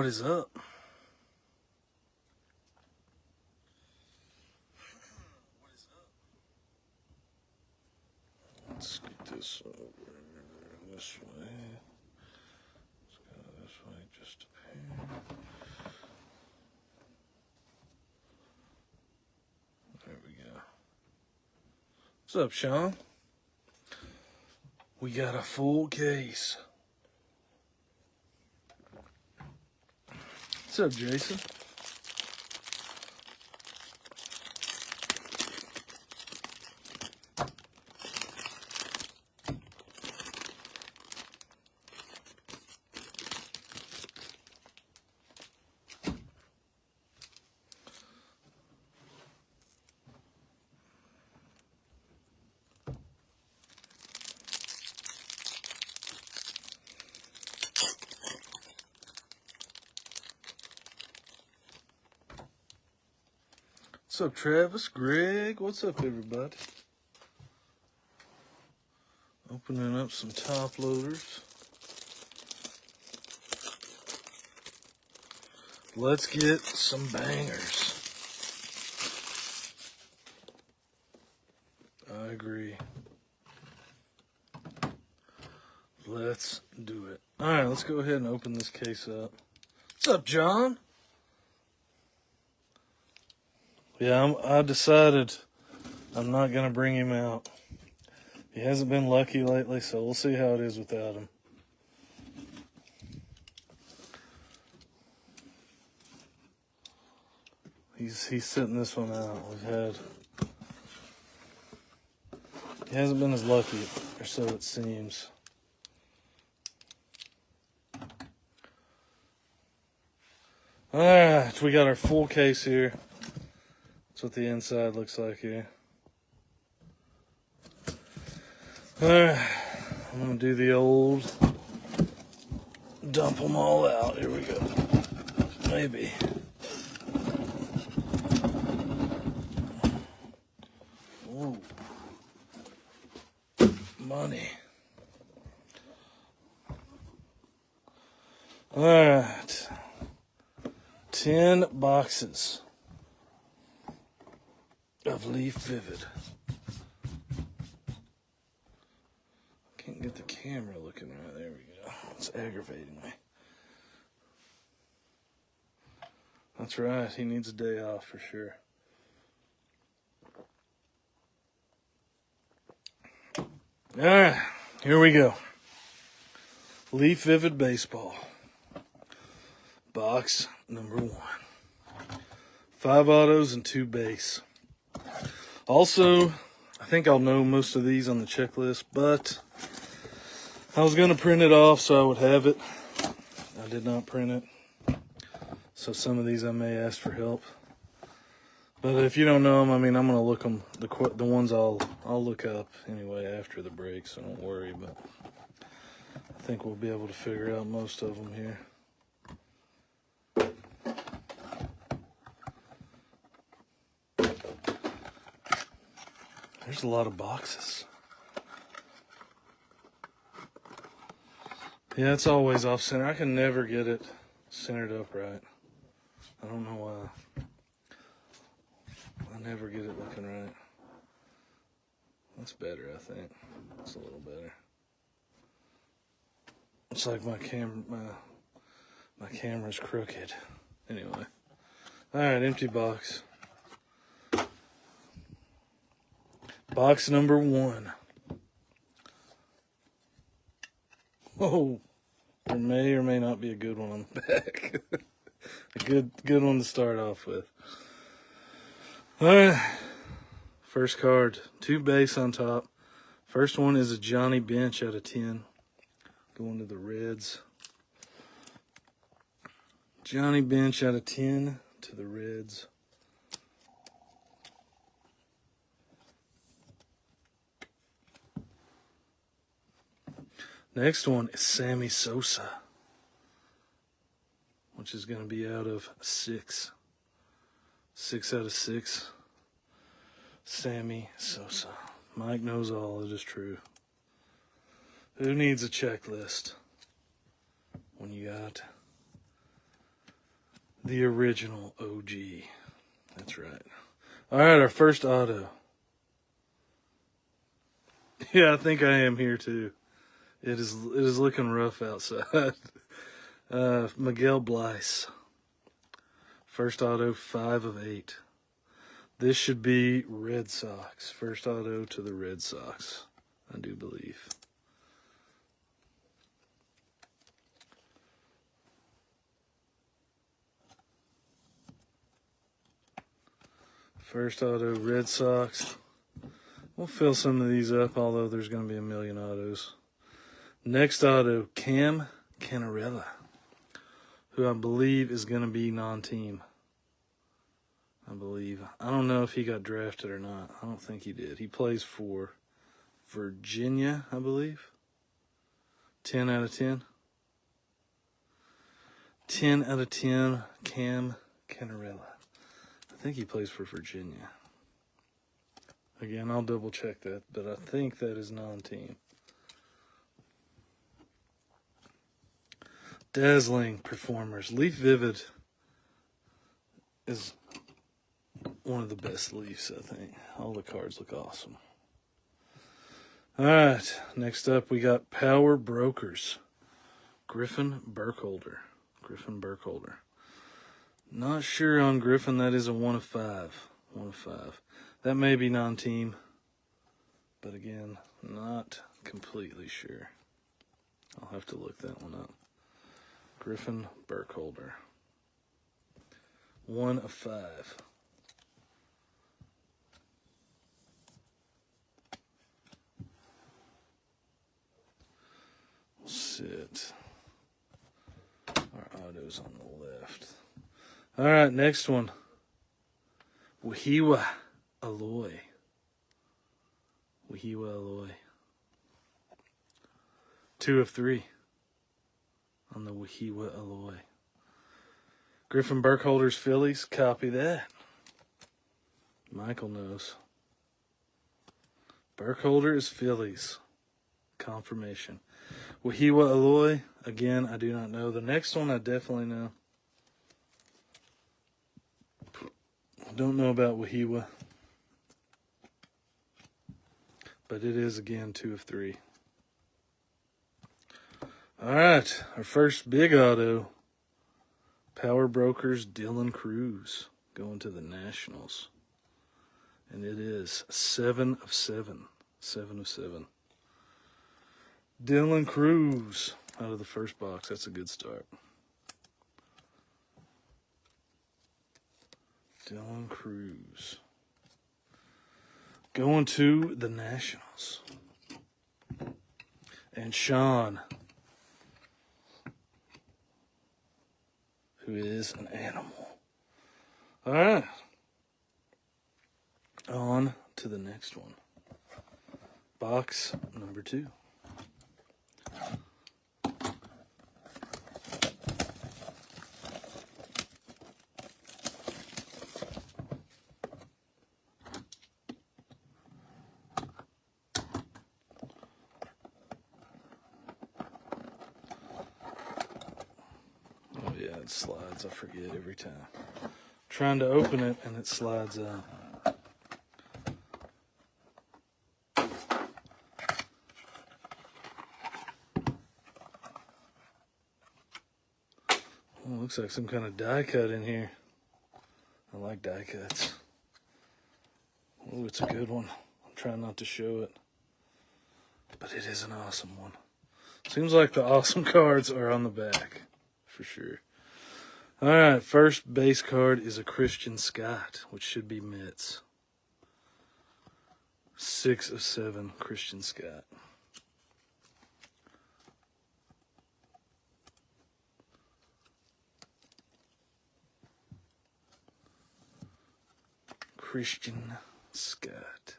is up? Let's get this over this way. Let's go this way just a hair. There we go. What's up, Sean? We got a full case. What's up, Jason? What's up, Travis? Greg? What's up, everybody? Opening up some top loaders. Let's get some bangers. I agree. Let's do it. All right, let's go ahead and open this case up. What's up, John? Yeah, I decided I'm not going to bring him out. He hasn't been lucky lately, so we'll see how it is without him. He's sitting this one out. He hasn't been as lucky, or so it seems. All right, we got our full case here. That's what the inside looks like here. Alright, I'm going to do the old dump them all out. Here we go. Maybe. Ooh. Money. Alright. 10 boxes of Leaf Vivid. Can't get the camera looking right. There we go. It's aggravating me. That's right. He needs a day off for sure. All right. Here we go. Leaf Vivid Baseball. Box number 1. 5 autos and 2 base. Also, I think I'll know most of these on the checklist, but I was going to print it off so I would have it. I did not print it. So some of these I may ask for help. But if you don't know them, I mean, I'm going to look them, the ones I'll look up anyway after the break, so don't worry. But I think we'll be able to figure out most of them here. There's a lot of boxes. Yeah, it's always off center. I can never get it centered up right. I don't know why. I never get it looking right. That's better, I think. It's a little better. It's like my camera's crooked. Anyway. Alright, empty box. Box number 1. Oh, there may or may not be a good one on the back. A good one to start off with. All right, first card, 2 base on top. First one is a Johnny Bench out of 10. Going to the Reds. Johnny Bench out of 10 to the Reds. Next one is Sammy Sosa, which is going to be out of 6. 6 out of 6. Sammy Sosa. Mike knows all. It is true. Who needs a checklist when you got The original OG. That's right. All right, our first auto. Yeah, I think I am here too. It is looking rough outside. Miguel Bleis. First auto, 5 of 8. This should be Red Sox. First auto to the Red Sox, I do believe. First auto, Red Sox. We'll fill some of these up, although there's going to be a million autos. Next auto, Cam Canarella, who I believe is going to be non-team. I believe. I don't know if he got drafted or not. I don't think he did. He plays for Virginia, I believe. 10 out of 10. 10 out of 10, Cam Canarella. I think he plays for Virginia. Again, I'll double check that, but I think that is non-team. Dazzling performers. Leaf Vivid is one of the best Leafs, I think. All the cards look awesome. All right, next up we got Power Brokers. Griffin Burkholder. Not sure on Griffin. That is a 1 of 5. 1 of 5. That may be non-team, but again, not completely sure. I'll have to look that one up. Griffin Burkholder. 1 of 5. We'll sit our autos on the left. All right, next one. Wahiwa Aloy. 2 of 3 on the Wahiwa Aloy. Griffin Burkholder's Phillies. Copy that. Michael knows. Burkholder is Phillies. Confirmation. Wahiwa Aloy. Again, I do not know. The next one I definitely know. Don't know about Wahiwa. But it is, again, 2 of 3. All right, our first big auto. Power Brokers Dylan Cruz going to the Nationals. And it is 7 of 7. 7 of 7. Dylan Cruz out of the first box. That's a good start. Dylan Cruz going to the Nationals. And Sean, who is an animal. All right. On to the next one. Box number 2. Oh yeah, it slides. I forget every time. Trying to open it and it slides out. Oh, looks like some kind of die cut in here. I like die cuts. Oh, it's a good one. I'm trying not to show it. But it is an awesome one. Seems like the awesome cards are on the back. For sure. All right, first base card is a Christian Scott, which should be Mets. 6 of 7, Christian Scott. Christian Scott.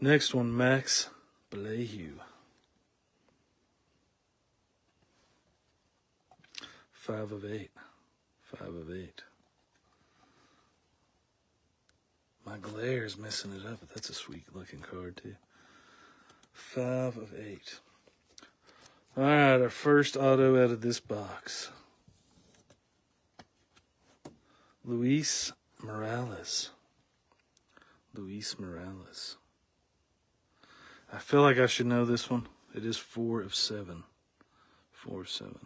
Next one, Max Blahue. 5 of 8. 5 of 8. My glare's messing it up, but that's a sweet looking card too. 5 of 8. All right, our first auto out of this box. Luis Morales. Luis Morales. I feel like I should know this one. It is 4 of 7. 4 of 7.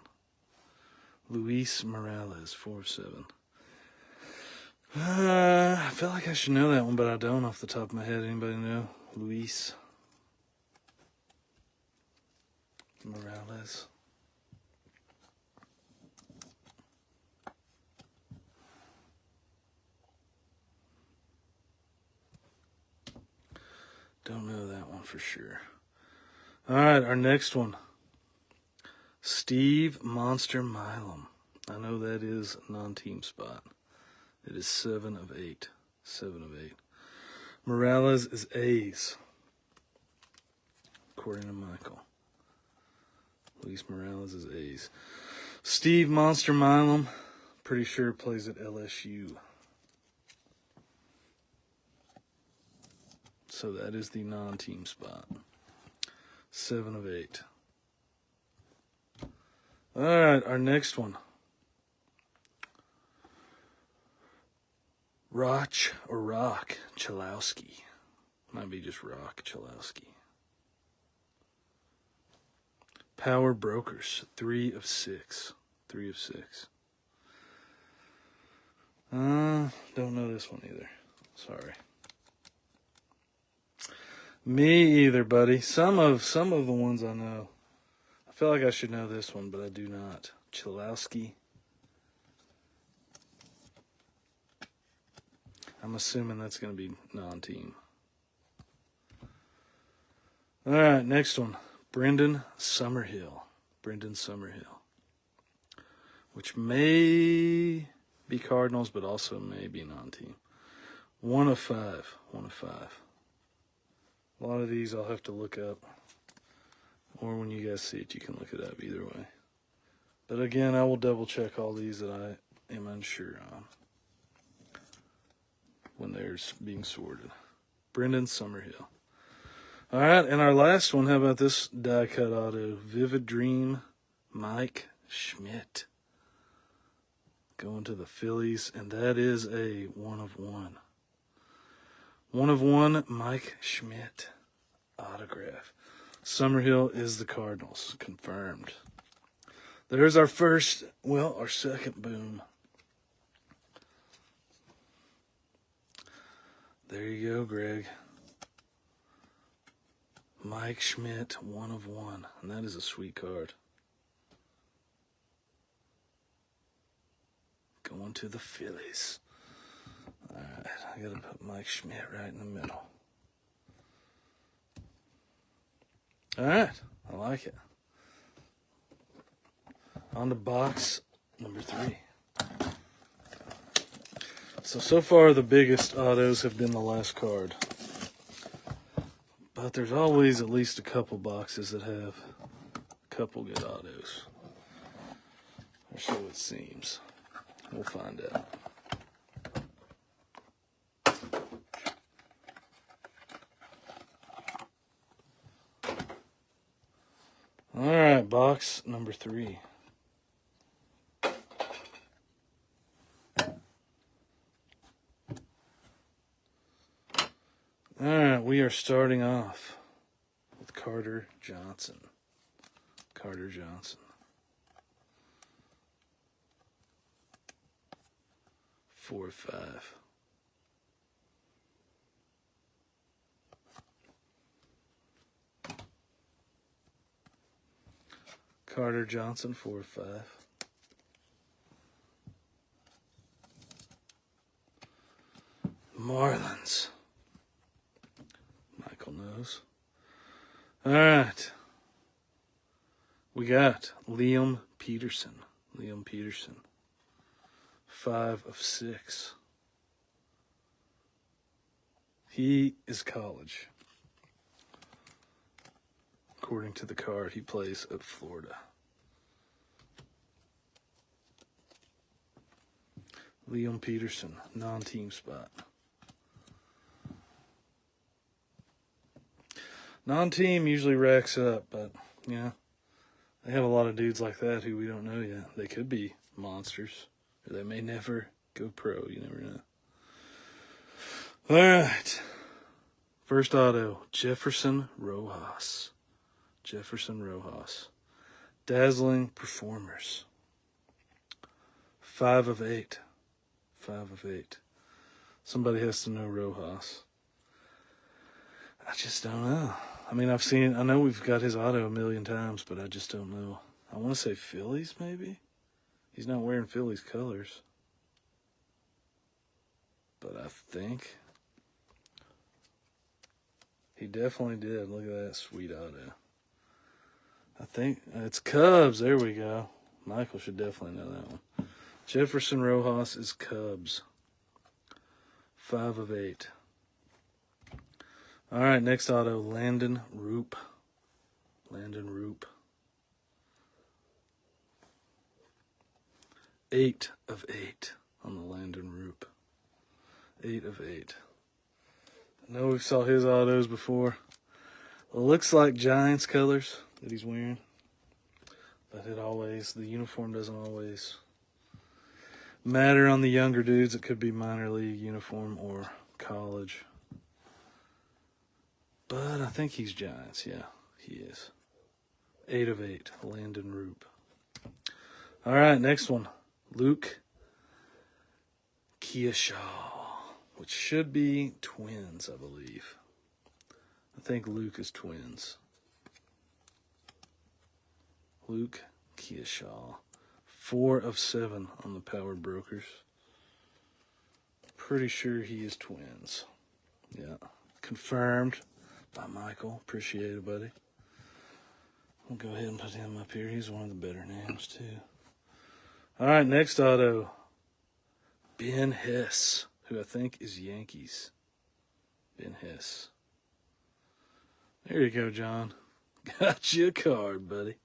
Luis Morales, 4 of 7. I feel like I should know that one, but I don't off the top of my head. Anybody know? Luis Morales. Don't know that one for sure. All right, our next one. Steve Monster Milam. I know that is a non-team spot. It is 7 of 8. 7 of 8. Morales is A's, according to Michael. Luis Morales is A's. Steve Monster Milam, pretty sure plays at LSU. So that is the non-team spot. 7 of 8. All right, our next one. Rock Chalowski. Might be just Rock Chalowski. Power Brokers, 3 of 6. 3 of 6. Don't know this one either. Sorry. Me either, buddy. Some of the ones I know. I feel like I should know this one, but I do not. Chalowski. I'm assuming that's going to be non-team. All right, next one. Brendan Summerhill. Brendan Summerhill. Which may be Cardinals, but also may be non-team. 1 of 5. 1 of 5. A lot of these I'll have to look up. Or when you guys see it, you can look it up either way. But again, I will double check all these that I am unsure on when they're being sorted. Brendan Summerhill. All right, and our last one, how about this die cut auto? Vivid Dream, Mike Schmidt. Going to the Phillies, and that is a 1 of 1. 1 of 1, Mike Schmidt autograph. Summerhill is the Cardinals, confirmed. There's our first, well, our second boom. There you go, Greg. Mike Schmidt, 1 of 1, and that is a sweet card. Going to the Phillies. All right, I got to put Mike Schmidt right in the middle. All right, I like it. On to box number 3. So far the biggest autos have been the last card. But there's always at least a couple boxes that have a couple good autos. Or so it seems. We'll find out. All right, box number 3. All right, we are starting off with Carter Johnson. Carter Johnson. 4 of 5. Carter Johnson, 4 of 5. Marlins. Michael knows. All right. We got Liam Peterson. Liam Peterson. 5 of 6. He is college. According to the card, he plays at Florida. Liam Peterson, non-team spot. Non-team usually racks up, but, yeah, they have a lot of dudes like that who we don't know yet. They could be monsters, or they may never Go pro, you never know. All right. First auto, Jefferson Rojas. Jefferson Rojas. Dazzling Performers. 5 of 8. 5 of 8. Somebody has to know Rojas. I just don't know. I mean, I know we've got his auto a million times, but I just don't know. I want to say Phillies, maybe? He's not wearing Phillies colors. But I think he definitely did. Look at that sweet auto. I think it's Cubs. There we go. Michael should definitely know that one. Jefferson Rojas is Cubs. 5 of 8. All right, next auto, Landon Roop. Landon Roop. 8 of 8 on the Landon Roop. 8 of 8. I know we've saw his autos before. It looks like Giants colors that he's wearing. But the uniform doesn't always matter on the younger dudes. It could be minor league uniform or college. But I think he's Giants. Yeah, he is. 8 of 8, Landon Roop. All right, next one. Luke Kearshaw, which should be Twins, I believe. I think Luke is Twins. Luke Kearshaw. 4 of 7 on the Powered Brokers. Pretty sure he is Twins. Yeah, confirmed by Michael. Appreciate it, buddy. We'll go ahead and put him up here. He's one of the better names, too. All right, next auto. Ben Hess, who I think is Yankees. Ben Hess. There you go, John. Got you a card, buddy.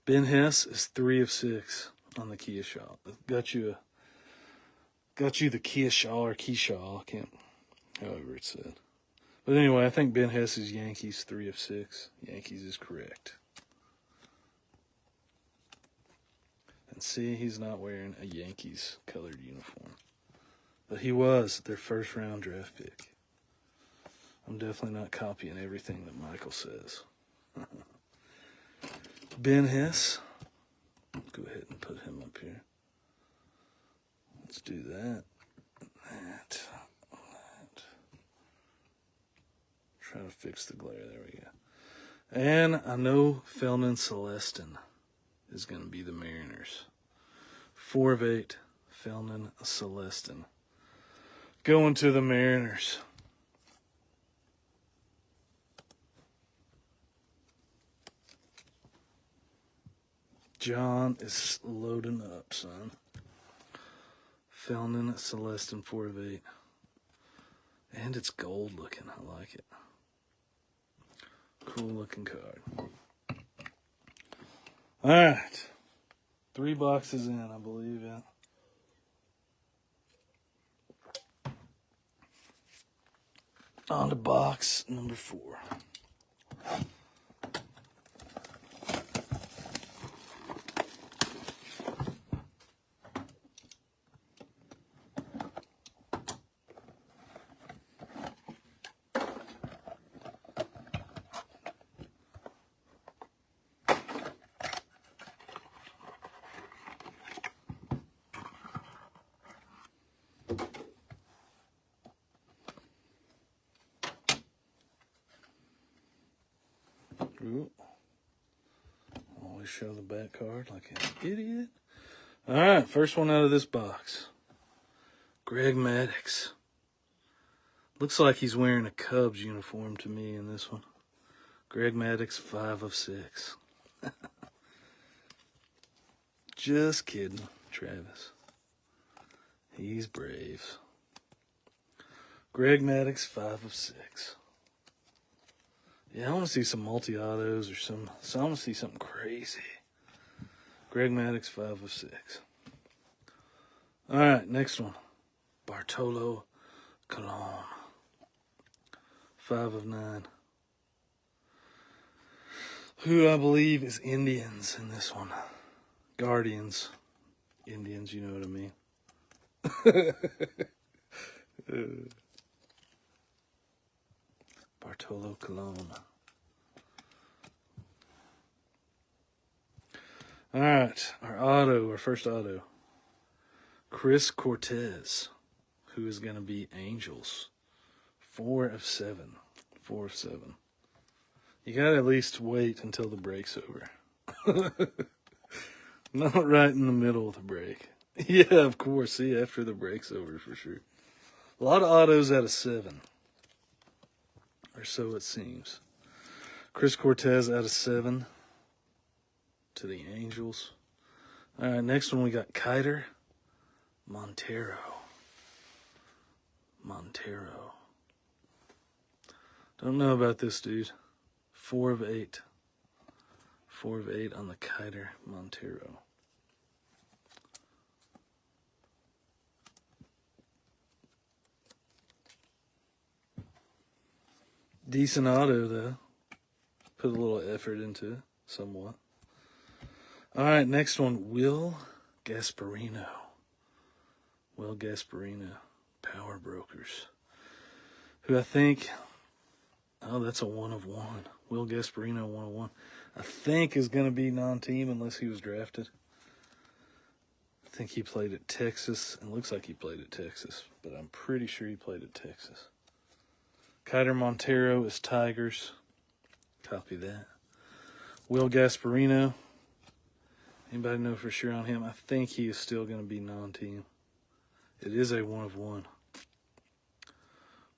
Ben Hess is 3 of 6 on the Kearshaw. Got you the Kearshaw or Keyshaw. I can't, however it's said. But anyway, I think Ben Hess is Yankees, 3 of 6. Yankees is correct. And see, he's not wearing a Yankees colored uniform. But he was their first round draft pick. I'm definitely not copying everything that Michael says. Ben Hess. Go ahead and put him up here. Let's do that. That. Try to fix the glare. There we go. And I know Felnin Celestin is going to be the Mariners. 4 of 8, Felnin Celestin. Going to the Mariners. John is loading up, son. Felnin Celestin, 4 of 8. And it's gold looking. I like it. Cool looking card. All right. 3 boxes in, I believe, yeah. On to box number 4. Ooh. Always show the back card like an idiot. All right, first one out of this box. Greg Maddux. Looks like he's wearing a Cubs uniform to me in this one. Greg Maddux, 5 of 6. Just kidding, Travis. He's Braves. Greg Maddux, 5 of 6. Yeah, I want to see some multi-autos or I want to see something crazy. Greg Maddux, 5 of 6. All right, next one. Bartolo Colon. 5 of 9. Who I believe is Indians in this one. Guardians. Indians, you know what I mean. Bartolo Colon. All right, our first auto. Chris Cortez, who is going to be Angels. 4 of 7. 4 of 7. You got to at least wait until the break's over. Not right in the middle of the break. Yeah, of course. See, after the break's over for sure. A lot of autos out of 7. Or so it seems. Chris Cortez out of 7 to the Angels. All right, next one we got Kiter Montero. Don't know about this dude. 4 of 8. 4 of 8 on the Kiter Montero. Decent auto, though. Put a little effort into it, somewhat. All right, next one, Will Gasparino. Will Gasparino, Power Brokers. Who I think, that's a 1 of 1. Will Gasparino, 1 of 1. I think is going to be non-team unless he was drafted. I think he played at Texas. It looks like he played at Texas, but I'm pretty sure he played at Texas. Kiter Montero is Tigers. Copy that. Will Gasparino. Anybody know for sure on him? I think he is still going to be non-team. It is a 1 of 1.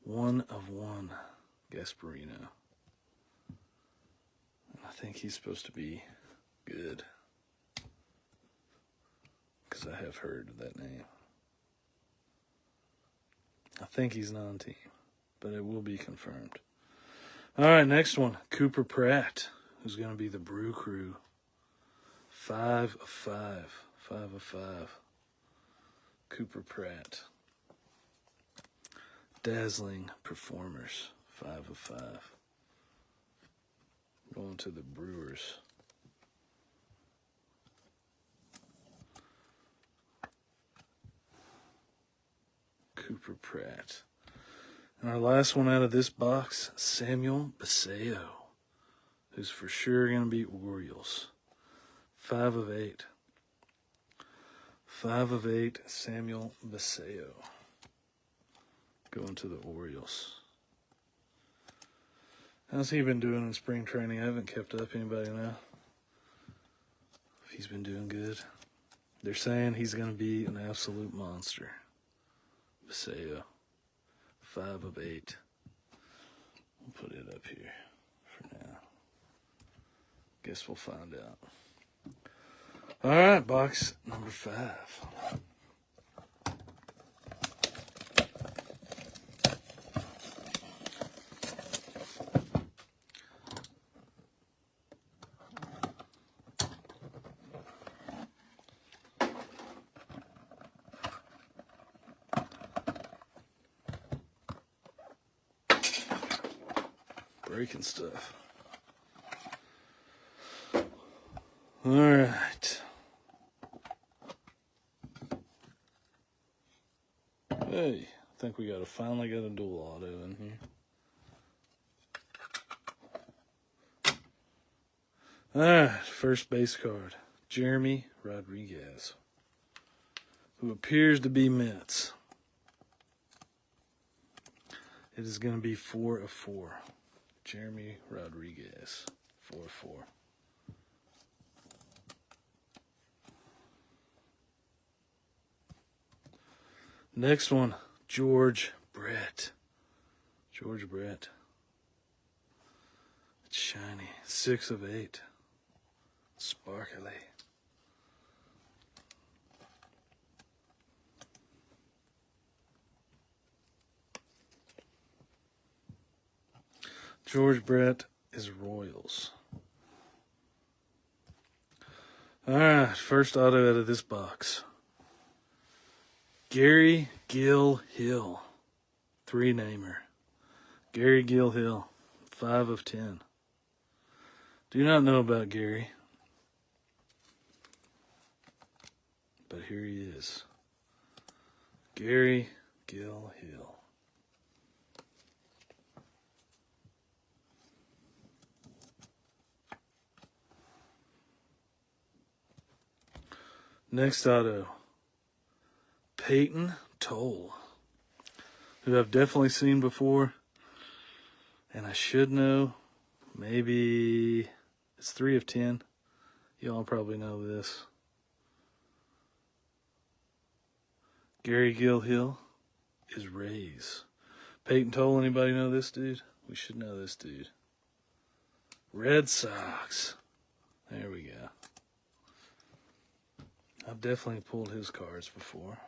1 of 1, Gasparino. I think he's supposed to be good. Because I have heard that name. I think he's non-team, but it will be confirmed. All right, next one, Cooper Pratt, who's going to be the Brew Crew. 5 of 5. 5 of 5. Cooper Pratt. Dazzling Performers. 5 of 5. Going to the Brewers. Cooper Pratt. And our last one out of this box, Samuel Basallo, who's for sure going to be Orioles. 5 of 8. 5 of 8, Samuel Basallo. Going to the Orioles. How's he been doing in spring training? I haven't kept up. Anybody know if he's been doing good? They're saying he's going to be an absolute monster. Basallo. 5 of 8. We'll put it up here for now. Guess we'll find out. All right, box number 5. Breaking stuff. All right. Hey, I think we finally got a dual auto in here. All right, first base card, Jeremy Rodriguez, who appears to be Mets. It is going to be 4 of 4. Jeremy Rodriguez, 4 of 4. Next one, George Brett. George Brett. It's shiny. 6 of 8. Sparkly. George Brett is Royals. All right, first auto out of this box. Gary Gill Hill, 3-namer. Gary Gill Hill, 5 of 10. Do not know about Gary, but here he is. Gary Gill Hill. Next auto, Peyton Toll, who I've definitely seen before, and I should know. Maybe it's 3 of 10. Y'all probably know this. Gary Gill Hill is Rays. Peyton Toll, anybody know this dude? We should know this dude. Red Sox. There we go. I've definitely pulled his cards before.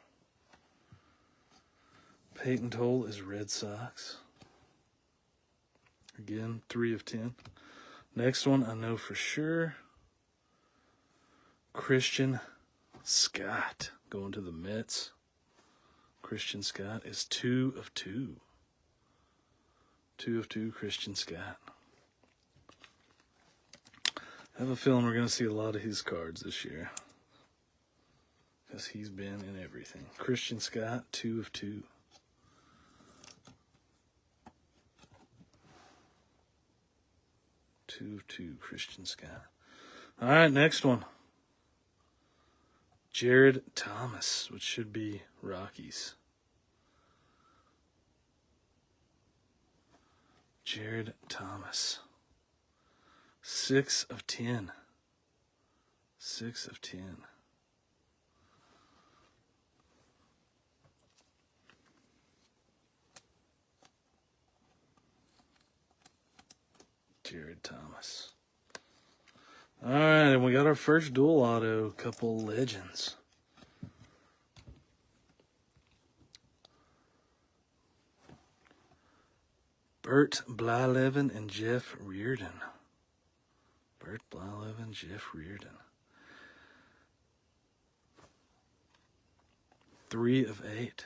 Peyton Toll is Red Sox. Again, 3 of 10. Next one, I know for sure. Christian Scott going to the Mets. Christian Scott is 2 of 2. 2 of 2, Christian Scott. I have a feeling we're going to see a lot of his cards this year, because he's been in everything. Christian Scott, 2 of 2. Two of 2, Christian Scott. All right, next one. Jared Thomas, which should be Rockies. Jared Thomas. 6 of 10. 6 of 10. Jared Thomas. All right, and we got our first dual auto, couple legends. Bert Blyleven and Jeff Reardon. Bert Blyleven, Jeff Reardon. 3 of 8.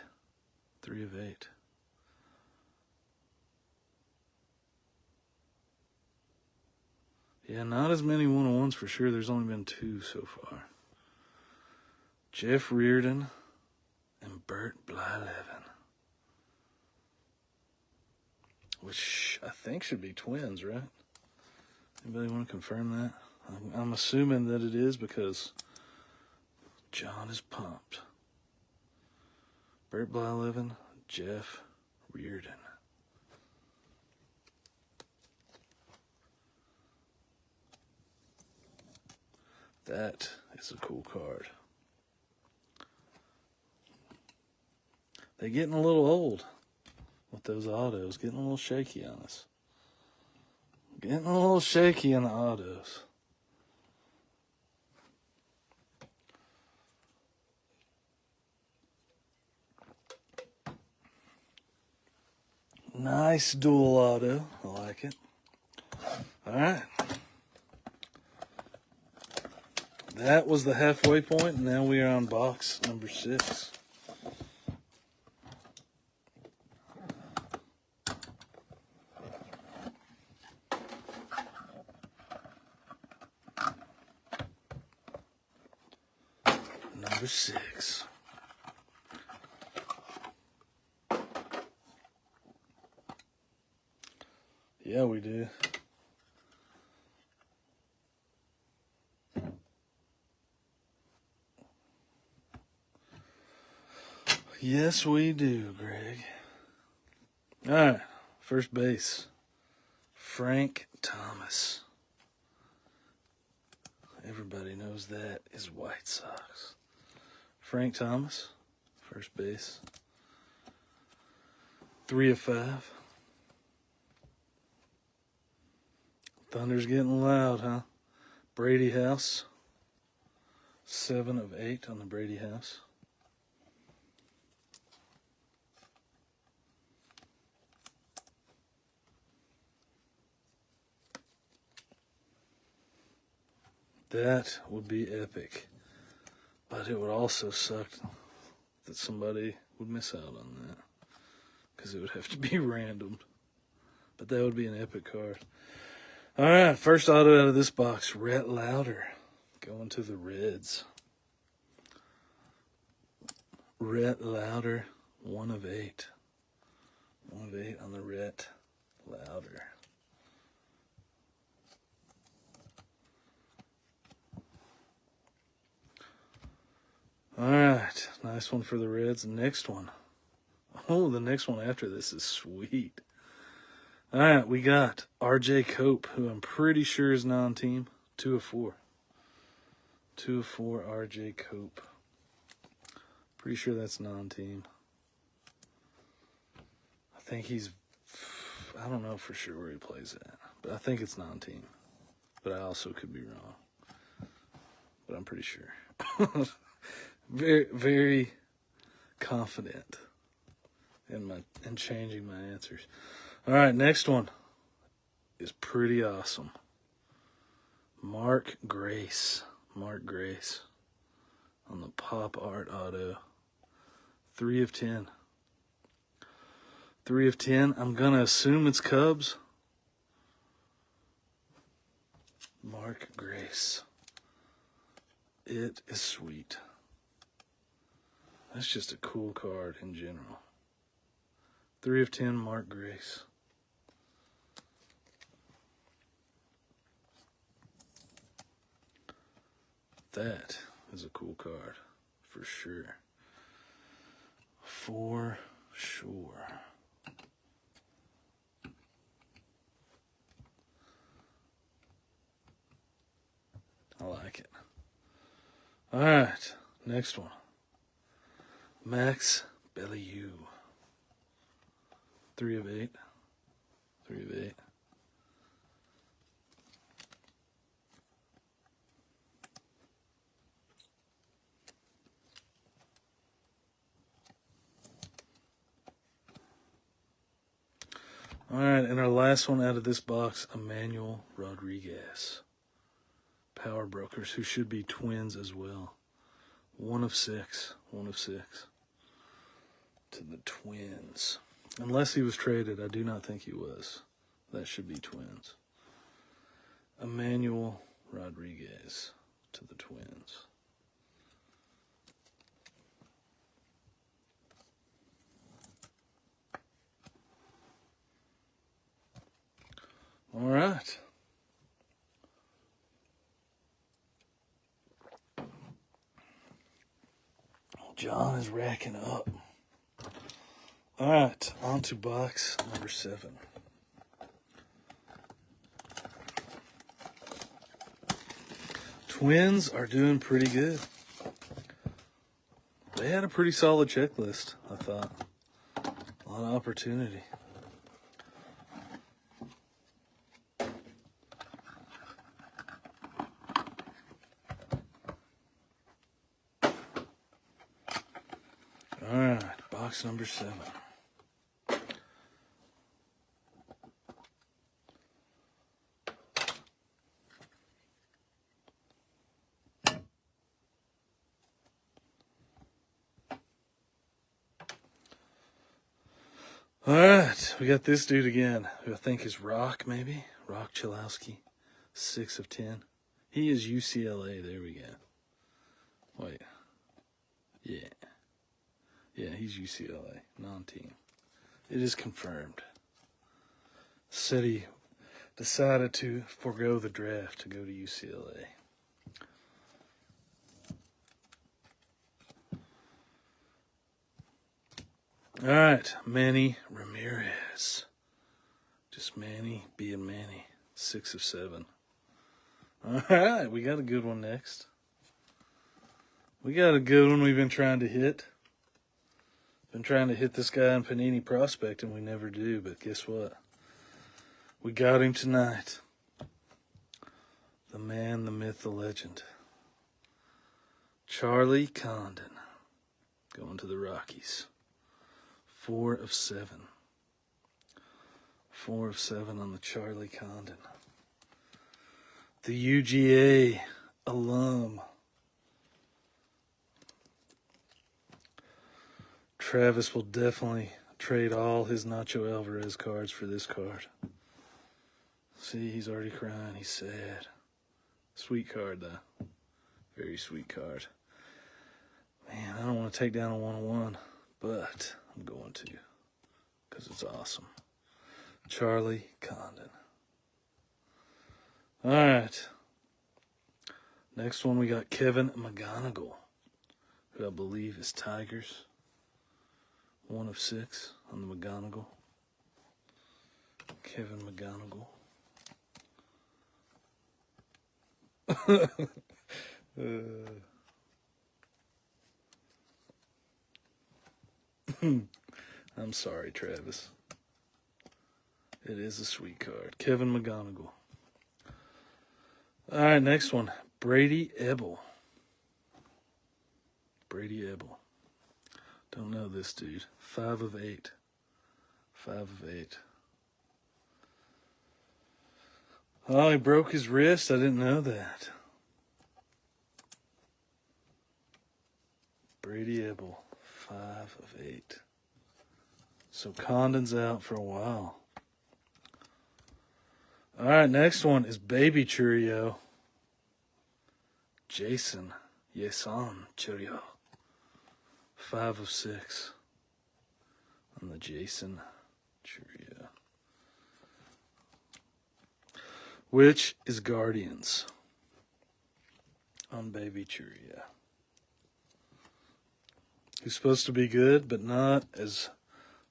3 of 8. Yeah, not as many one-on-ones for sure. There's only been 2 so far. Jeff Reardon and Bert Blyleven, which I think should be twins, right? Anybody want to confirm that? I'm assuming that it is because John is pumped. Bert Blyleven, Jeff Reardon. That is a cool card. They're getting a little old with those autos. Getting a little shaky on us. Getting a little shaky in the autos. Nice dual auto. I like it. All right. That was the halfway point, and now we are on box number 6. Number 6. Yeah, we do. Yes, we do, Greg. All right, first base, Frank Thomas. Everybody knows that is White Sox. Frank Thomas, first base. 3 of 5. Thunder's getting loud, huh? Brady House. 7 of 8 on the Brady House. That would be epic. But it would also suck that somebody would miss out on that, because it would have to be random. But that would be an epic card. All right, first auto out of this box, Rhett Lauder going to the Reds. Rhett Lauder, 1 of 8. 1 of 8 on the Rhett Lauder. All right, nice one for the Reds. Next one. Oh, the next one after this is sweet. All right, we got R.J. Cope, who I'm pretty sure is non-team. 2 of 4. 2 of 4, R.J. Cope. Pretty sure that's non-team. I think he's, I don't know for sure where he plays at, but I think it's non-team. But I also could be wrong. But I'm pretty sure. Very, very confident in changing my answers. All right, next one is pretty awesome. Mark Grace. Mark Grace on the Pop Art Auto. 3 of 10. 3 of 10. I'm going to assume it's Cubs. Mark Grace. It is sweet. That's just a cool card in general. 3 of 10, Mark Grace. That is a cool card, for sure. For sure. I like it. All right, next one. Max Bellieu. 3 of 8. 3 of 8. All right, and our last one out of this box, Emmanuel Rodriguez. Power Brokers, who should be Twins as well. 1 of 6. 1 of 6. To the Twins. Unless he was traded, I do not think he was. That should be Twins. Emmanuel Rodriguez to the Twins. All right. John is racking up. All right, on to box number 7. Twins are doing pretty good. They had a pretty solid checklist, I thought. A lot of opportunity. All right, box number 7. All right, we got this dude again, who I think is Rock, maybe? Rock Chalowski, 6 of 10. He is UCLA, there we go. Wait, yeah. Yeah, he's UCLA, non-team. It is confirmed. Said he decided to forego the draft to go to UCLA. All right, Manny Ramirez. Just Manny being Manny. 6 of 7. All right, we got a good one next. We got a good one we've been trying to hit. Been trying to hit this guy in Panini Prospect, and we never do, but guess what? We got him tonight. The man, the myth, the legend. Charlie Condon. Going to the Rockies. 4 of 7. 4 of 7 on the Charlie Condon. The UGA alum. Travis will definitely trade all his Nacho Alvarez cards for this card. See, he's already crying. He's sad. Sweet card, though. Very sweet card. Man, I don't want to take down a 101, but I'm going to because it's awesome. Charlie Condon. All right. Next one, we got Kevin McGonigal, who I believe is Tigers. 1 of 6 on the McGonigal. Kevin McGonigal. I'm sorry, Travis. It is a sweet card. Kevin McGonigal. All right, next one. Brady Ebel. Brady Ebel. Don't know this dude. 5 of 8. 5 of 8. Oh, he broke his wrist. I didn't know that. Brady Ebel. 5 of 8. So Condon's out for a while. All right, next one is Baby Churio. Jason Churio. 5 of 6 on the Jason Churio. Which is Guardians on Baby Churio. He's supposed to be good, but not as...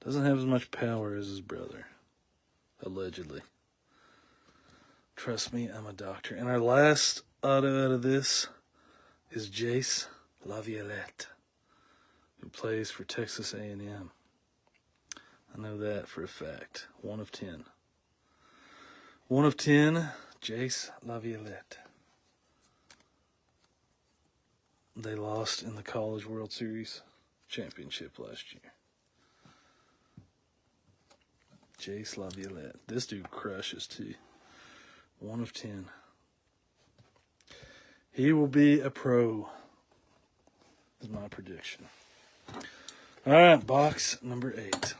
doesn't have as much power as his brother. Allegedly. Trust me, I'm a doctor. And our last auto out of this is Jace Laviolette, who plays for Texas A&M. I know that for a fact. 1 of 10. 1 of 10, Jace Laviolette. They lost in the College World Series championship last year. Jace Laviolette. This dude crushes too. 1 of 10. He will be a pro, is my prediction. All right, box number 8.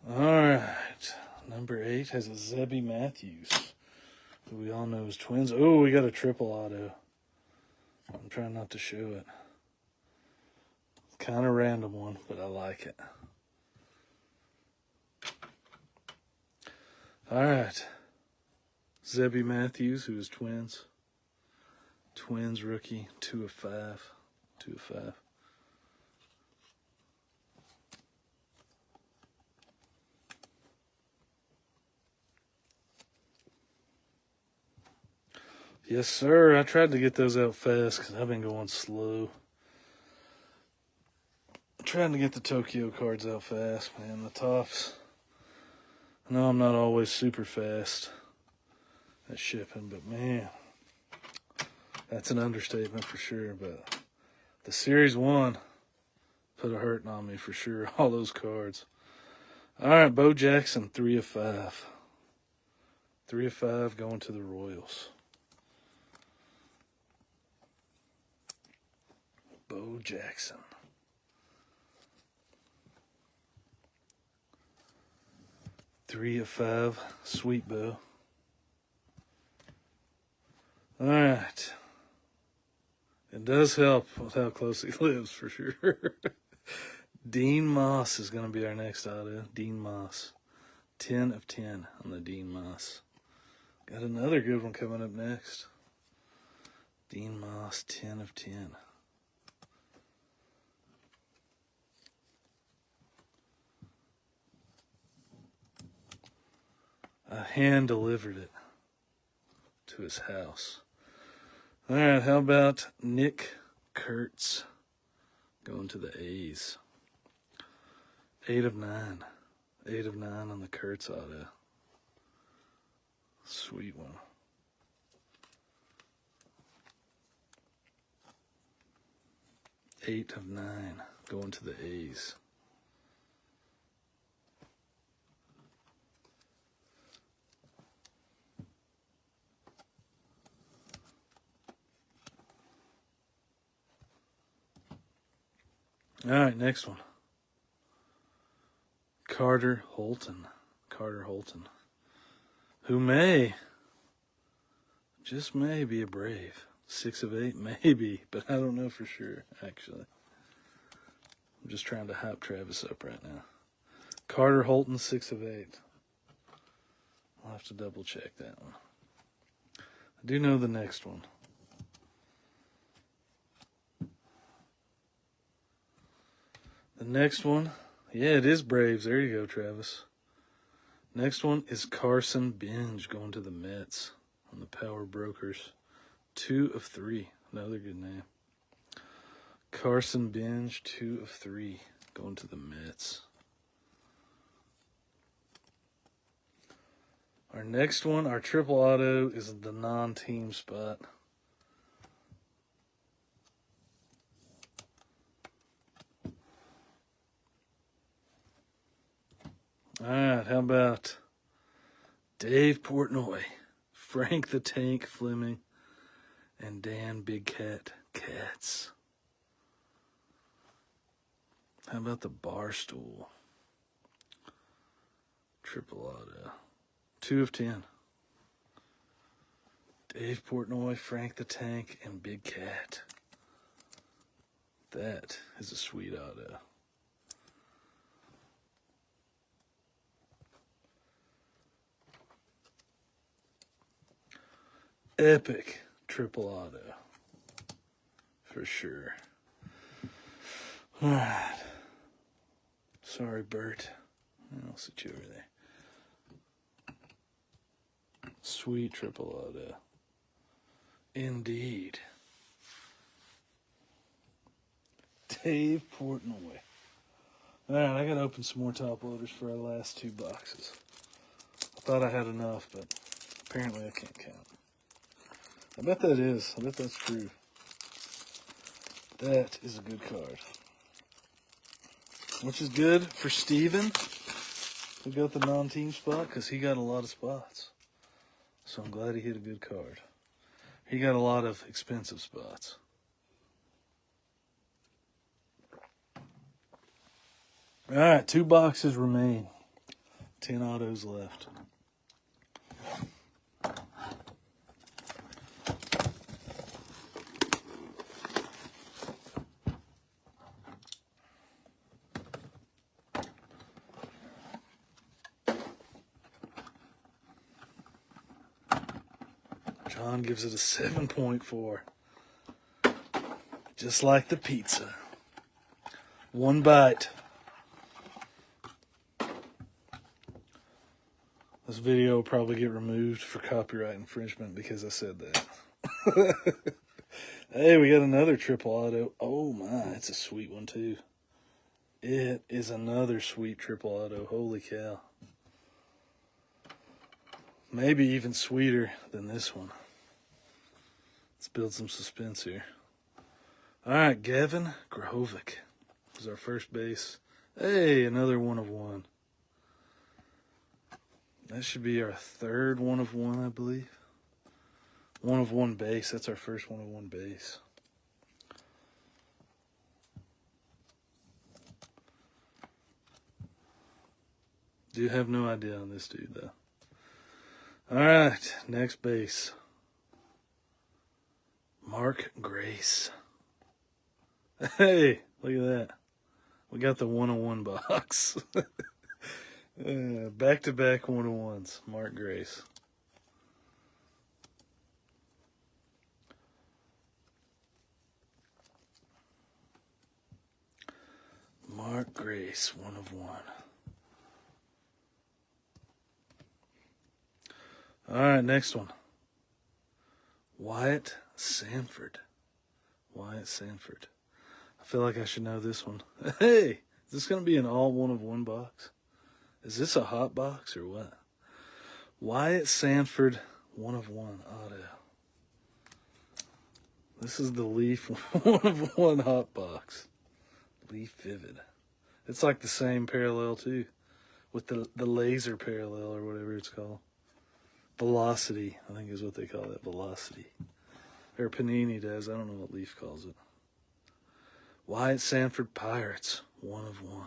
All right, number 8 has a Zebby Matthews, who we all know is Twins. Oh, we got a triple auto. I'm trying not to show it. Kind of random one, but I like it. All right, Zebby Matthews, who is Twins. Twins rookie, 2 of 5. 2 of 5. Yes, sir. I tried to get those out fast because I've been going slow. I'm trying to get the Tokyo cards out fast, man. The tops. I know I'm not always super fast at shipping, but man, that's an understatement for sure. But the Series 1 put a hurting on me for sure. All those cards. All right, Bo Jackson, 3 of 5. 3 of 5 going to the Royals. Bo Jackson. Three of 5. Sweet Bo. All right. It does help with how close he lives for sure. Dean Moss is going to be our next auto. Dean Moss. 10 of 10 on the Dean Moss. Got another good one coming up next. Dean Moss, 10 of 10. I hand-delivered it to his house. All right, how about Nick Kurtz going to the A's? 8 of 9. 8 of 9 on the Kurtz auto. Sweet one. 8 of 9 going to the A's. All right, next one. Carter Holton. Who may, just may be a Brave. 6 of 8, maybe, but I don't know for sure, actually. I'm just trying to hype Travis up right now. Carter Holton, 6 of 8. I'll have to double check that one. I do know the next one. The next one, yeah, it is Braves. There you go, Travis. Next one is Carson Binge going to the Mets on the Power Brokers. 2 of 3. Another good name. Carson Binge, 2 of 3 going to the Mets. Our next one, our triple auto, is the non-team spot. All right, how about Dave Portnoy, Frank the Tank Fleming, and Dan Big Cat Katz? How about the Barstool triple auto? 2 of 10. Dave Portnoy, Frank the Tank, and Big Cat. That is a sweet auto. Epic triple auto. For sure. All right. Sorry, Bert. I'll sit you over there. Sweet triple auto. Indeed. Dave Portnoy. All right, I got to open some more top loaders for our last 2 boxes. I thought I had enough, but apparently I can't count. I bet that is. I bet that's true. That is a good card. Which is good for Steven, who got the non-team spot, because he got a lot of spots. So I'm glad he hit a good card. He got a lot of expensive spots. All right, 2 boxes remain. 10 autos left. John gives it a 7.4. Just like the pizza. 1 bite. This video will probably get removed for copyright infringement because I said that. Hey, we got another triple auto. Oh my, it's a sweet one too. It is another sweet triple auto. Holy cow. Maybe even sweeter than this one. Let's build some suspense here. All right, Gavin Grovic was our first base. Hey, another 1 of 1. That should be our 3rd 1 of 1, I believe. 1 of 1 base. That's our first 1 of 1 base. Do have no idea on this dude, though. All right, next base. Mark Grace. Hey, look at that. We got the 101 box. Back-to-back 101s. Mark Grace. Mark Grace, 1 of 1. All right, next one. Wyatt Sanford. Wyatt Sanford. I feel like I should know this one. Hey, is this going to be an all 1 of 1 box? Is this a hot box or what? Wyatt Sanford, 1 of 1 auto. This is the Leaf 1 of 1 hot box. Leaf Vivid. It's like the same parallel too, with the laser parallel or whatever it's called. Velocity, I think is what they call it. Velocity. Or Panini does. I don't know what Leaf calls it. Wyatt Sanford Pirates. 1 of 1.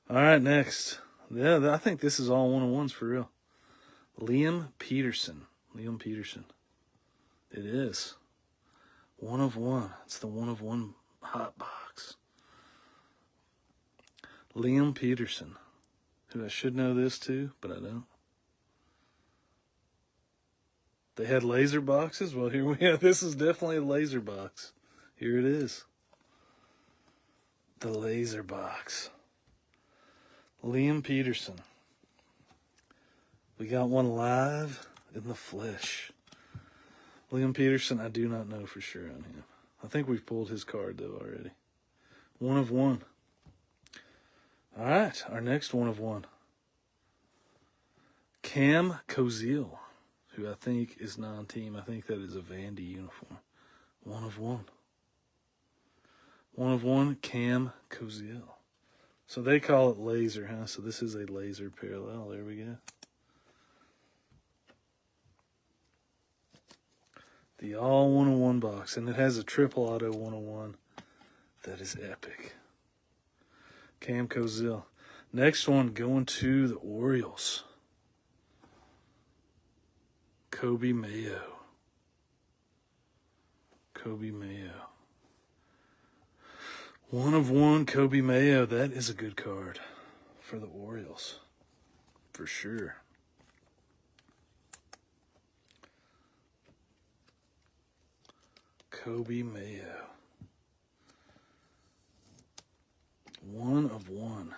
All right, next. Yeah, I think this is all 1 of 1s for real. Liam Peterson. Liam Peterson. It is. 1 of 1. It's the 1 of 1 hot box. Liam Peterson. Who I should know this too, but I don't. They had laser boxes? Well, here we have. This is definitely a laser box. Here it is. The laser box. Liam Peterson. We got one live in the flesh. Liam Peterson, I do not know for sure on him. I think we've pulled his card, though, already. 1 of 1. All right, our next 1 of 1. Cam Koziel, who I think is non-team. I think that is a Vandy uniform. 1 of 1. 1 of 1, Cam Koziel. So they call it laser, huh? So this is a laser parallel. There we go. The all 1 of 1 box. And it has a triple auto 1 of 1. That is epic. Cam Koziel. Next one going to the Orioles. Kobe Mayo. Kobe Mayo. 1 of 1, Kobe Mayo. That is a good card for the Orioles. For sure. Kobe Mayo. 1 of 1.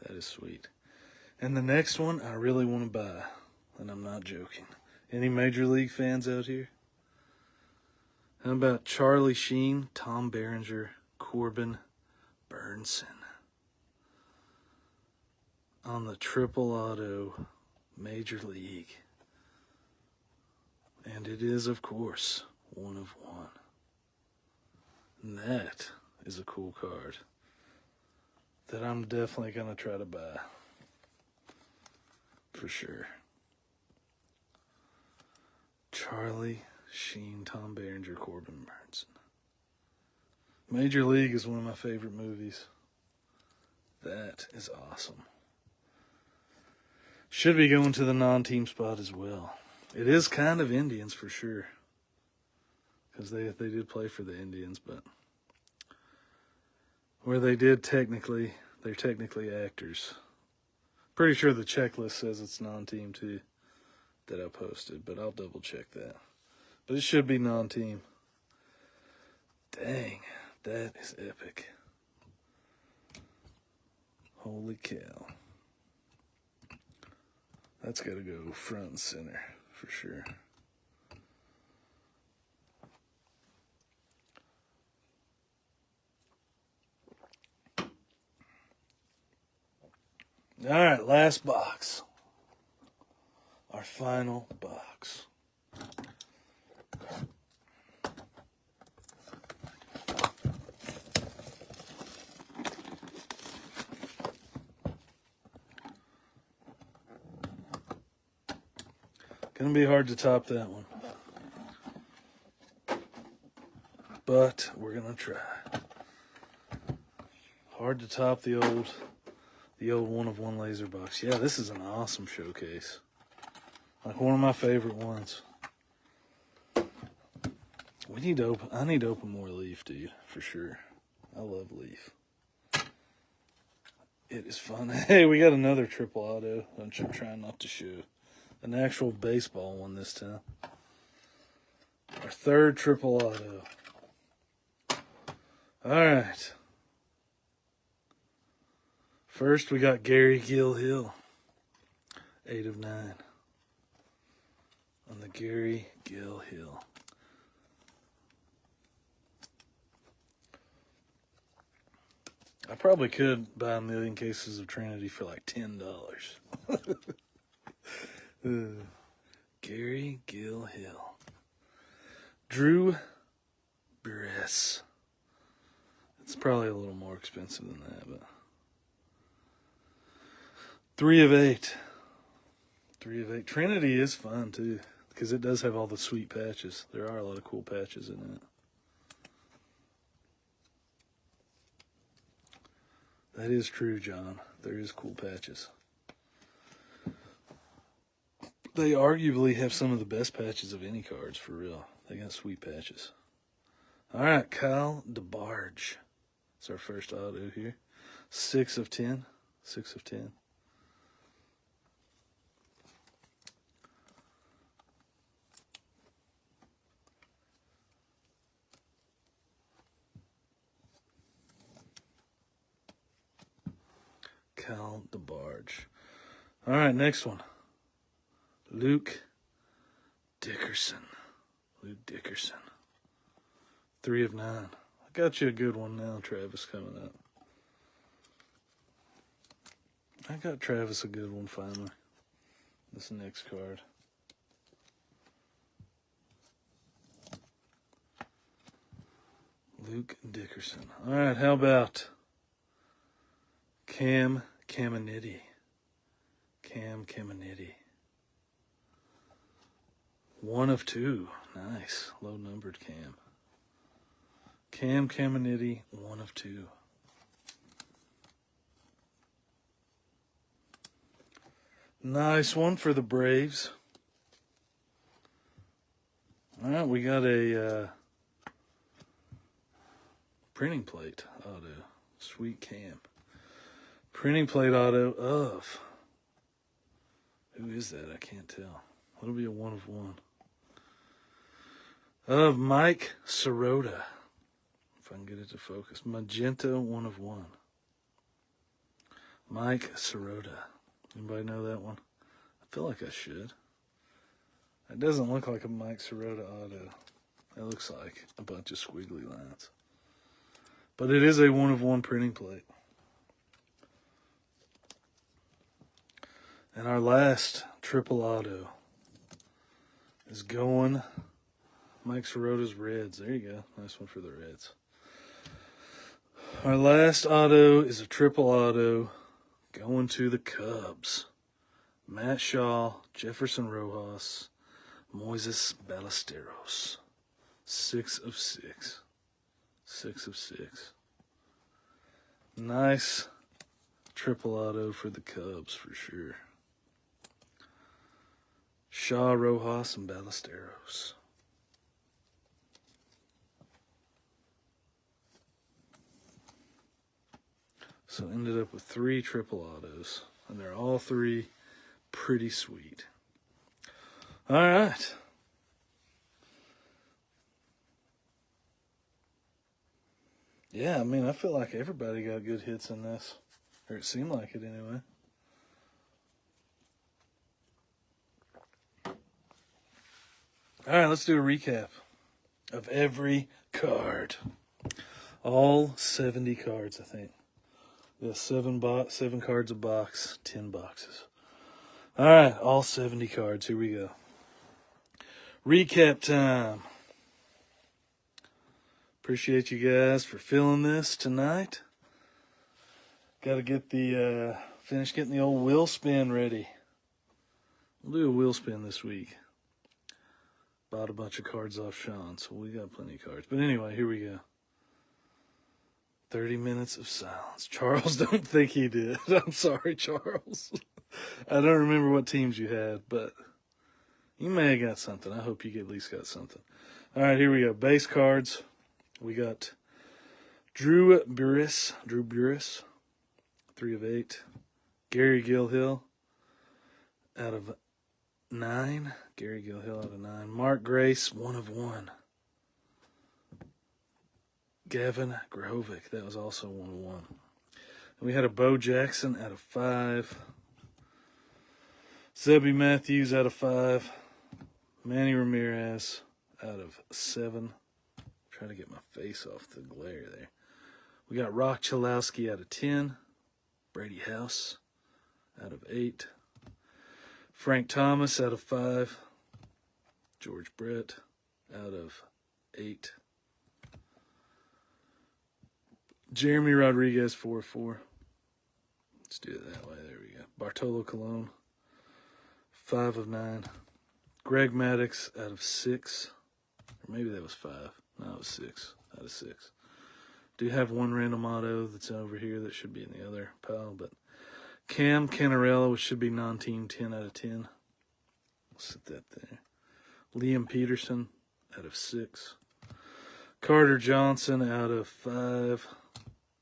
That is sweet. And the next one I really want to buy. And I'm not joking. Any Major League fans out here? How about Charlie Sheen, Tom Berenger, Corbin Burnson on the triple auto Major League? And it is, of course, 1 of 1. And that is a cool card that I'm definitely going to try to buy. For sure. Charlie Sheen, Tom Berenger, Corbin Burnson. Major League is one of my favorite movies. That is awesome. Should be going to the non-team spot as well. It is kind of Indians for sure. Because they did play for the Indians, but where they did technically, they're technically actors. Pretty sure the checklist says it's non-team too that I posted, but I'll double check that. But it should be non-team. Dang, that is epic. Holy cow. That's got to go front and center for sure. All right, last box. Our final box. Gonna be hard to top that one. But we're gonna try. Hard to top the old 1 of 1 laser box. Yeah, this is an awesome showcase. Like one of my favorite ones. I need to open more Leaf, dude, for sure. I love Leaf. It is fun. Hey, we got another triple auto, which I'm trying not to show. An actual baseball one this time. Our third triple auto. All right. First, we got Gary Gilhill. 8 of 9. On the Gary Gilhill. I probably could buy a million cases of Trinity for like $10. Gary Gilhill. Drew Brees. It's probably a little more expensive than that, but 3 of 8. 3 of 8. Trinity is fun too, because it does have all the sweet patches. There are a lot of cool patches in it. That is true, John. There is cool patches. They arguably have some of the best patches of any cards, for real. They got sweet patches. All right, Kyle DeBarge. It's our first auto here. 6 of 10. 6 of 10. Kyle DeBarge. All right, next one. Luke Dickerson. Luke Dickerson. 3 of 9. I got you a good one now, Travis, coming up. I got Travis a good one finally. This next card. Luke Dickerson. All right, how about Cam Caminiti? Cam Caminiti. 1 of 2. Nice. Low numbered Cam. Cam Caminiti, 1 of 2. Nice one for the Braves. All right, we got a printing plate auto. Sweet Cam. Printing plate auto of, who is that? I can't tell. It'll be a 1 of 1. Of Mike Sirota. If I can get it to focus. Magenta, 1 of 1. Mike Sirota. Anybody know that one? I feel like I should. It doesn't look like a Mike Sirota auto. It looks like a bunch of squiggly lines. But it is a 1 of 1 printing plate. And our last triple auto is going Mike Sirota's Reds. There you go. Nice one for the Reds. Our last auto is a triple auto going to the Cubs. Matt Shaw, Jefferson Rojas, Moises Ballesteros. 6 of 6. 6 of 6. Nice triple auto for the Cubs for sure. Shaw, Rojas, and Ballesteros. So ended up with 3 triple autos. And they're all 3 pretty sweet. All right. Yeah, I mean, I feel like everybody got good hits in this. Or it seemed like it anyway. All right, let's do a recap of every card. All 70 cards, I think. Yeah, 7 cards a box, 10 boxes. All right, all 70 cards. Here we go. Recap time. Appreciate you guys for filling this tonight. Got to get the finish getting the old wheel spin ready. We'll do a wheel spin this week. Bought a bunch of cards off Sean, so we got plenty of cards. But anyway, here we go. 30 minutes of silence. Charles don't think he did. I'm sorry, Charles. I don't remember what teams you had, but you may have got something. I hope you at least got something. All right, here we go. Base cards. We got Drew Burris, 3 of 8. Gary Gilhill, out of 9. Gary Gilhill out of 9. Mark Grace, 1 of 1. Gavin Grahovic, that was also 1 of 1. And we had a Bo Jackson out of 5. Zebby Matthews out of 5. Manny Ramirez out of 7. Trying to get my face off the glare there. We got Rock Chalowski out of 10. Brady House out of 8. Frank Thomas out of 5. George Brett out of 8. Jeremy Rodriguez, 4 of 4. Let's do it that way. There we go. Bartolo Colon, 5 of 9. Greg Maddux out of 6. Or maybe that was 5. No, it was 6 out of 6. Do have one random auto that's over here that should be in the other pile, but Cam Canarella, which should be non-team, 10 out of 10. We'll set that there. Liam Peterson out of 6. Carter Johnson out of 5.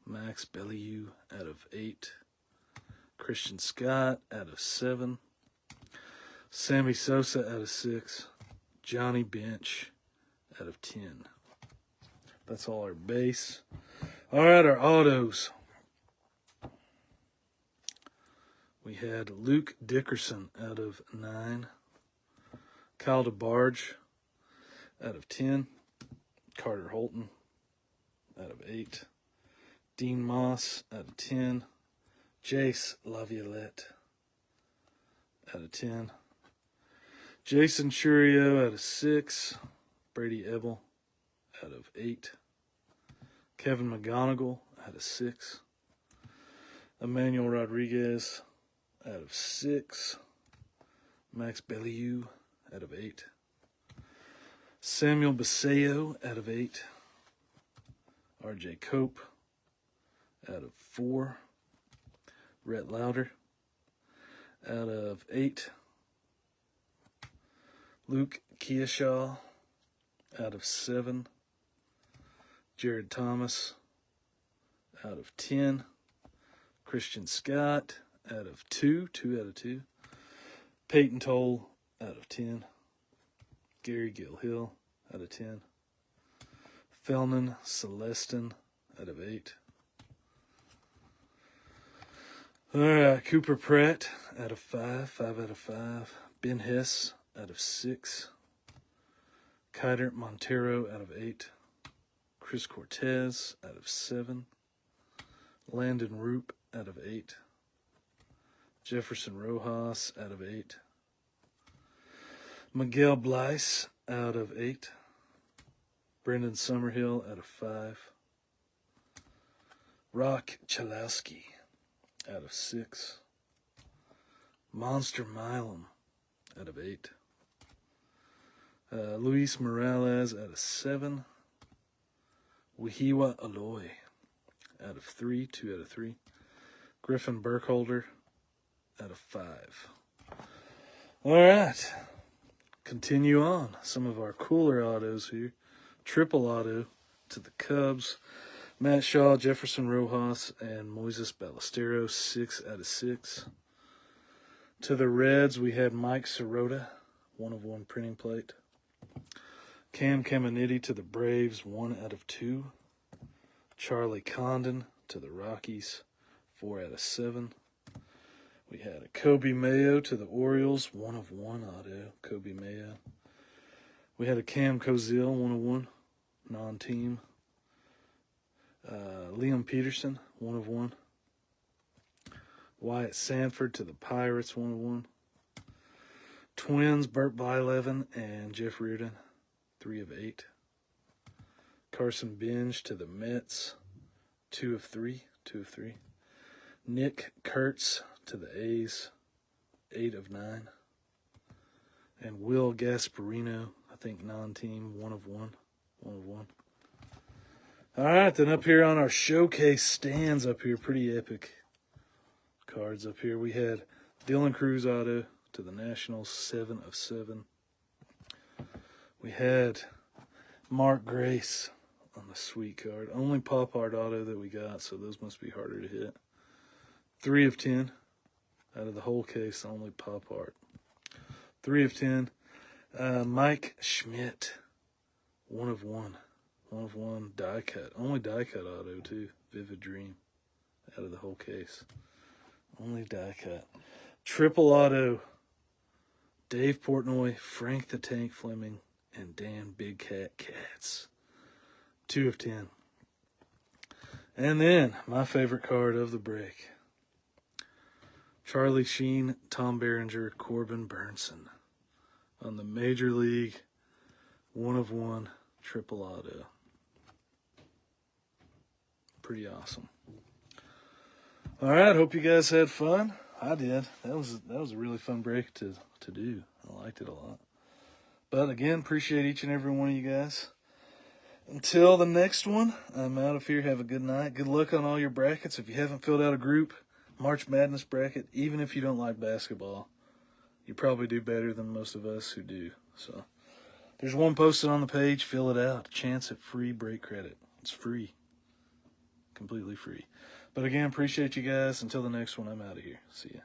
Max Bellieu out of 8. Christian Scott out of 7. Sammy Sosa out of 6. Johnny Bench out of 10. That's all our base. All right, our autos. We had Luke Dickerson out of 9. Kyle DeBarge out of 10. Carter Holton out of 8. Dean Moss out of 10. Jace Laviolette out of 10. Jason Churio out of 6. Brady Ebel out of 8. Kevin McGonigal out of 6. Emmanuel Rodriguez out of 6. Max Bellieu out of 8. Samuel Baseo out of 8. RJ Cope out of 4. Rhett Lauder out of 8. Luke Keishaw out of 7. Jared Thomas out of 10. Christian Scott out of 2. 2 out of 2. Peyton Toll out of 10. Gary Gilhill out of 10. Felnan Celestin out of 8. All right, Cooper Pratt out of 5. 5 out of 5. Ben Hess out of 6. Kyder Montero out of 8. Chris Cortez out of 7. Landon Roop out of 8. Jefferson Rojas out of 8. Miguel Blyce out of 8. Brendan Summerhill out of 5. Rock Chalowski out of 6. Monster Milam out of 8. Luis Morales out of 7. Wahiwa Aloy out of 3. 2 out of 3. Griffin Burkholder out of 5. All right. Continue on. Some of our cooler autos here. Triple auto to the Cubs. Matt Shaw, Jefferson Rojas, and Moises Ballesteros, 6 out of 6. To the Reds, we had Mike Sirota, 1 of 1 printing plate. Cam Caminiti to the Braves, 1 out of 2. Charlie Condon to the Rockies, 4 out of 7. We had a Kobe Mayo to the Orioles, 1 of 1 auto, Kobe Mayo. We had a Cam Cozil, 1 of 1, non-team. Liam Peterson, 1 of 1. Wyatt Sanford to the Pirates, 1 of 1. Twins, Burt Blyleven and Jeff Reardon, 3 of 8. Carson Binge to the Mets, 2 of 3. 2 of 3. Nick Kurtz to the A's, 8 of 9. And Will Gasparino, I think non-team, 1 of 1. 1 of 1. All right, then up here on our showcase stands up here, pretty epic cards up here. We had Dylan Cruz auto to the Nationals, 7 of 7. We had Mark Grace on the sweet card. Only pop art auto that we got, so those must be harder to hit. 3 of 10 out of the whole case, only pop art. 3 of 10. Mike Schmidt, 1 of 1. 1 of 1 die cut. Only die cut auto, too. Vivid Dream out of the whole case. Only die cut. Triple auto. Dave Portnoy, Frank the Tank Fleming, and Dan Big Cat Katz. 2 of 10. And then, my favorite card of the break. Charlie Sheen, Tom Berenger, Corbin Burnson. On the Major League, 1 of 1. triple auto. Pretty awesome. All right, hope you guys had fun. I did. That was a really fun break to do. I liked it a lot. But again, appreciate each and every one of you guys. Until the next one, I'm out of here. Have a good night. Good luck on all your brackets. If you haven't filled out a group March Madness bracket, even if you don't like basketball, you probably do better than most of us who do. So there's one posted on the page. Fill it out. Chance at free break credit. It's free. Completely free. But again, appreciate you guys. Until the next one, I'm out of here. See ya.